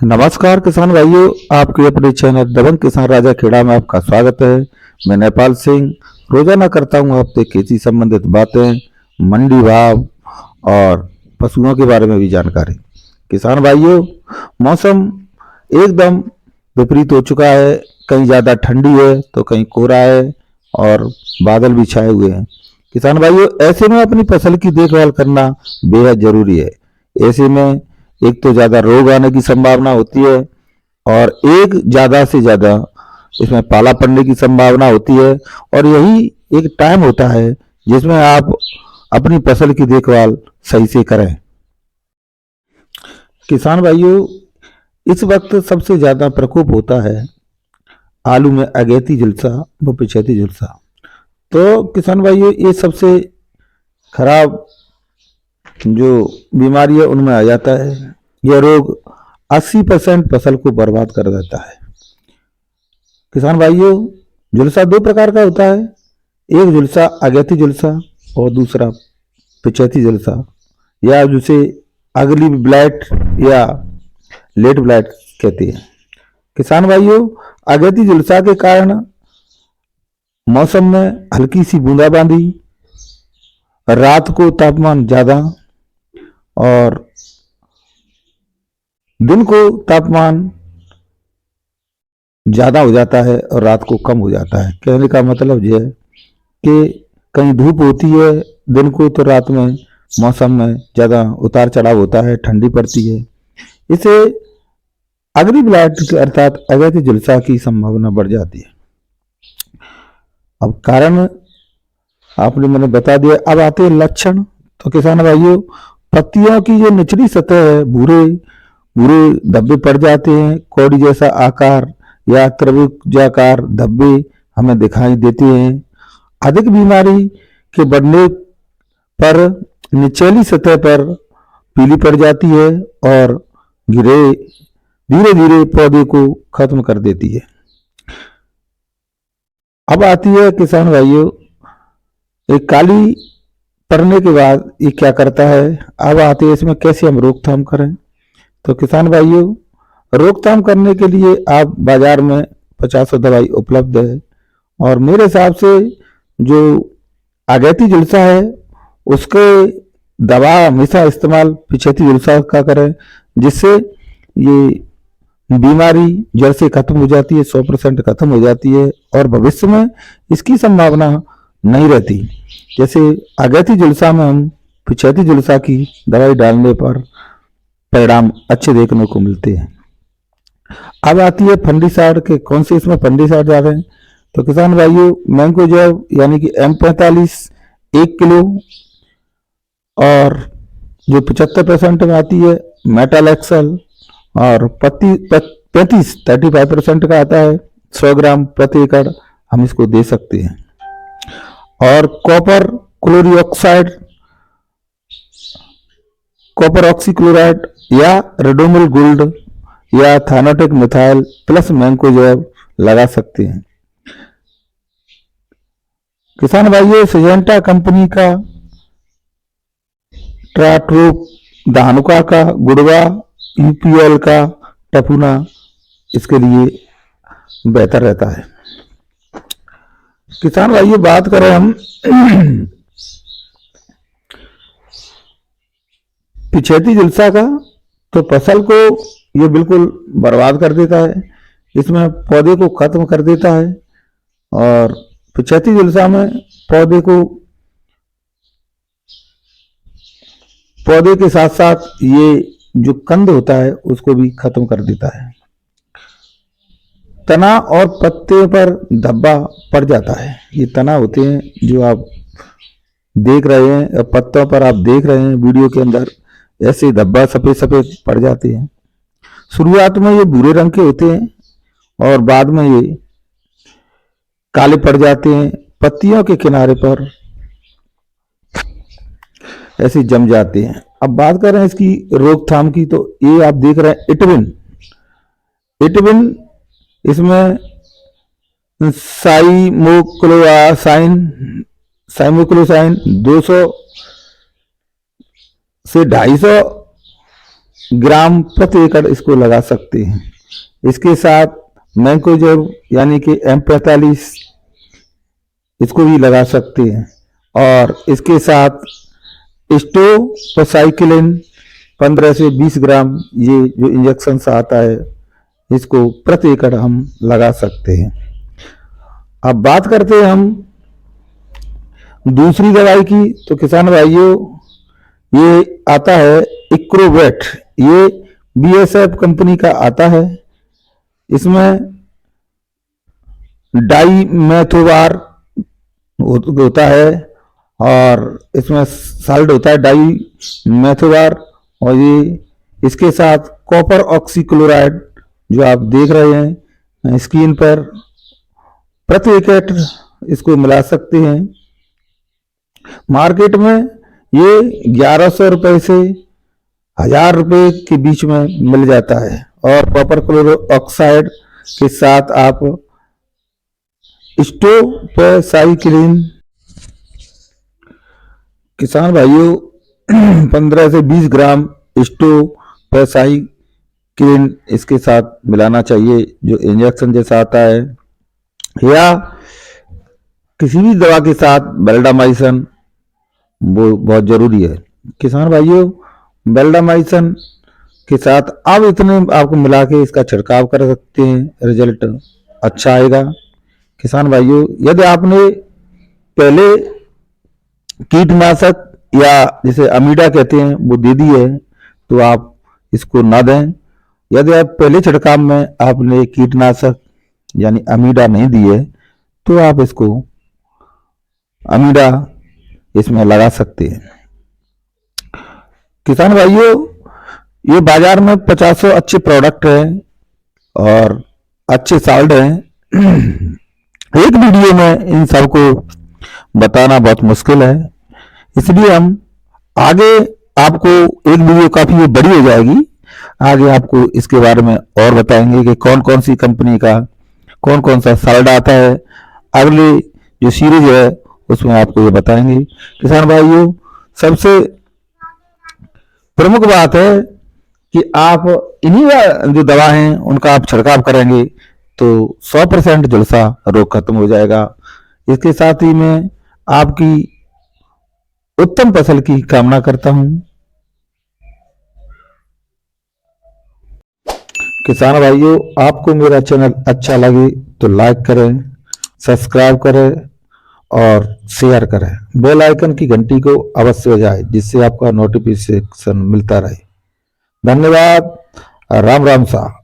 नमस्कार किसान भाइयों, आपके अपने चैनल दबंग किसान राजा खेड़ा में आपका स्वागत है। मैं नेपाल सिंह रोजाना करता हूं आपसे खेती संबंधित बातें, मंडी भाव और पशुओं के बारे में भी जानकारी। किसान भाइयों, मौसम एकदम विपरीत हो चुका है। कहीं ज़्यादा ठंडी है तो कहीं कोहरा है और बादल भी छाए हुए हैं। किसान भाइयों, ऐसे में अपनी फसल की देखभाल करना बेहद जरूरी है। ऐसे में एक तो ज़्यादा रोग आने की संभावना होती है और एक ज़्यादा से ज़्यादा इसमें पाला पड़ने की संभावना होती है। और यही एक टाइम होता है जिसमें आप अपनी फसल की देखभाल सही से करें। किसान भाइयों, इस वक्त सबसे ज़्यादा प्रकोप होता है आलू में अगैती झुलसा व पिछैती झुलसा। तो किसान भाइयों, ये सबसे खराब जो बीमारी है उनमें आ जाता है। यह रोग 80% फसल को बर्बाद कर देता है। किसान भाइयों, झुलसा दो प्रकार का होता है। एक झुलसा अगैती झुलसा और दूसरा पिछैती झुलसा, या जिसे अगली ब्लाइट या लेट ब्लाइट कहते हैं। किसान भाइयों, अगैती झुलसा के कारण मौसम में हल्की सी बूंदाबांदी, रात को तापमान ज्यादा और दिन को तापमान ज्यादा हो जाता है और रात को कम हो जाता है। कहने का मतलब यह है कि कहीं धूप होती है दिन को तो रात में मौसम में ज्यादा उतार चढ़ाव होता है, ठंडी पड़ती है। इसे अग्नि ब्लाइट अर्थात अगैती झुलसा की संभावना बढ़ जाती है। अब कारण आपने मैंने बता दिया। अब आते हैं लक्षण। तो किसान भाइयों, पत्तियों की जो निचली सतह है भूरे भूरे धब्बे पड़ जाते हैं। कौड़ी जैसा आकार या त्रिभुजाकार धब्बे हमें दिखाई देते हैं। अधिक बीमारी के बढ़ने पर निचली सतह पर पीली पड़ जाती है और धीरे धीरे पौधे को खत्म कर देती है। अब आती है किसान भाइयों, एक काली पड़ने के बाद ये क्या करता है। अब आते हैं इसमें कैसे हम रोकथाम करें। तो किसान भाइयों, रोकथाम करने के लिए आप बाजार में 50 दवाई उपलब्ध है और मेरे हिसाब से जो अगैती झुलसा है उसके दवा हमेशा इस्तेमाल पिछैती झुलसा का करें, जिससे ये बीमारी जड़ से खत्म हो जाती है, 100% खत्म हो जाती है और भविष्य में इसकी संभावना नहीं रहती। जैसे अगैती झुलसा में हम पिछैती झुलसा की दवाई डालने पर परिणाम अच्छे देखने को मिलते हैं। अब आती है फंडिसाइड के कौन से इसमें फंडिसाइड जा रहे हैं। तो किसान भाइयों, मैंकोजेब यानी कि M45 1 किलो और जो 75% में आती है मेटल एक्सल और 35% का आता है 100 ग्राम प्रति एकड़, हम इसको दे सकते हैं। और कॉपर क्लोरीऑक्साइड, कॉपर ऑक्सीक्लोराइड या रेडोमिल गोल्ड या थाइनाटेक मिथाइल प्लस मैंकोजेब लगा सकते हैं। किसान भाइयों, सिजेंटा कंपनी का ट्राट्रोप, धानुका का गुड़वा, UPL का टपूना इसके लिए बेहतर रहता है। किसान भाइयों, बात करें हम पिछैती झुलसा का, तो फसल को ये बिल्कुल बर्बाद कर देता है। इसमें पौधे को खत्म कर देता है और पिछैती झुलसा में पौधे के साथ साथ ये जो कंद होता है उसको भी खत्म कर देता है। तना और पत्ते पर धब्बा पड़ जाता है। ये तना होते हैं जो आप देख रहे हैं, पत्तों पर आप देख रहे हैं वीडियो के अंदर, ऐसे धब्बा सफेद सफेद पड़ जाते हैं। शुरुआत में ये भूरे रंग के होते हैं और बाद में ये काले पड़ जाते हैं। पत्तियों के किनारे पर ऐसे जम जाते हैं। अब बात करें इसकी रोकथाम की, तो ये आप देख रहे हैं इटविन, इसमें साइमोक्लोसाइन 200 से 250 ग्राम प्रति एकड़ इसको लगा सकते हैं। इसके साथ मैंकोजेब यानी कि M45 इसको भी लगा सकते हैं। और इसके साथ स्टोसाइक्लिन 15 से 20 ग्राम ये जो इंजेक्शन से आता है इसको प्रति एकड़ हम लगा सकते हैं। अब बात करते हैं हम दूसरी दवाई की। तो किसान भाइयों ये आता है इक्रोवेट, ये BASF कंपनी का आता है। इसमें डाईमेथोवार होता है और इसमें साल्ट होता है डाईमेथोवार, और ये इसके साथ कॉपर ऑक्सीक्लोराइड जो आप देख रहे हैं स्क्रीन पर प्रति एकड़ इसको मिला सकते हैं। मार्केट में ये 1100 रुपए से 1000 रुपए के बीच में मिल जाता है। और कॉपर क्लोरो ऑक्साइड के साथ आप स्टोसाइक्लिन किसान भाइयों 15 से 20 ग्राम स्टोसाइक्लिन इसके साथ मिलाना चाहिए जो इंजेक्शन जैसा आता है, या किसी भी दवा के साथ बेल्डामाइसिन वो बहुत जरूरी है। किसान भाइयों बेल्डामाइसिन के साथ आप इतने आपको मिला के इसका छिड़काव कर सकते हैं, रिजल्ट अच्छा आएगा। किसान भाइयों यदि आपने पहले कीटनाशक या जिसे अमीडा कहते हैं वो दे दी है तो आप इसको ना दें। यदि आप पहले छिड़काव में आपने कीटनाशक यानी अमीडा नहीं दी है तो आप इसको अमीडा इसमें लगा सकते हैं। किसान भाइयों ये बाजार में 50 अच्छे प्रोडक्ट हैं और अच्छे साल्ट हैं। एक वीडियो में इन सबको बताना बहुत मुश्किल है, इसलिए हम आगे आपको एक वीडियो काफी बड़ी हो जाएगी, आगे आपको इसके बारे में और बताएंगे कि कौन कौन सी कंपनी का कौन कौन सा साल्ट आता है। अगले जो सीरीज है उसमें आपको ये बताएंगे। किसान भाइयों सबसे प्रमुख बात है कि आप इन्हीं जो दवा हैं उनका आप छिड़काव करेंगे तो 100% झुलसा रोग खत्म हो जाएगा। इसके साथ ही मैं आपकी उत्तम फसल की कामना करता हूं। किसान भाइयों आपको मेरा चैनल अच्छा लगे तो लाइक करें, सब्सक्राइब करें और शेयर करें। बेल आइकन की घंटी को अवश्य बजाएं जिससे आपका नोटिफिकेशन मिलता रहे। धन्यवाद। राम राम साहब।